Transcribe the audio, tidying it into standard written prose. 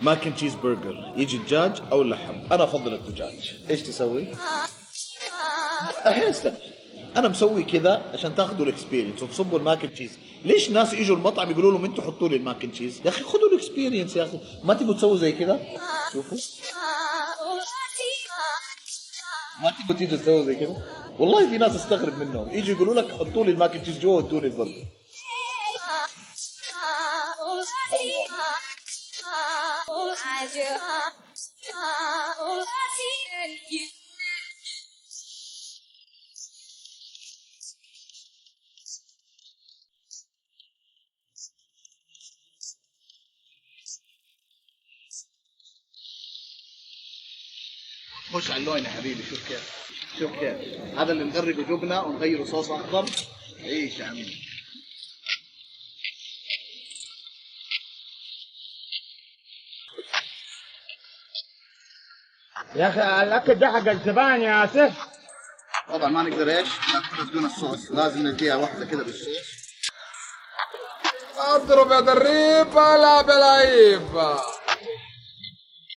ماكن تشيز برجر يجي دجاج او لحم، انا افضل الدجاج. ايش تسوي؟ الحين انا مسوي كذا عشان تاخذوا الاكسبيرينس وتصبوا الماكن تشيز. ليش ناس يجوا المطعم يقولوا لهم انتوا حطوا لي الماكن تشيز؟ يا اخي خذوا الاكسبيرينس يا اخي، ما تبغوا تسووا زي كذا؟ شوفوا، ما تبغوا تيجوا تسووا زي كذا؟ والله في ناس استغرب منهم، يجوا يقولوا لك حطوا لي الماكن تشيز جوا وادوا لي البرجر. خش على اللون يا حبيبي، شوف كيف، شوف كيف هذا اللي نغرقه جبنه ونغيره صوص اخضر. عيش يا عمي. يا اخي الاكل ده حق الزبائن يا سيف. طبعا ما نقدر ايش ناكل بدون الصوص، لازم نديها واحده كذا بالصوص. اضرب يا دريب لا بلعيب.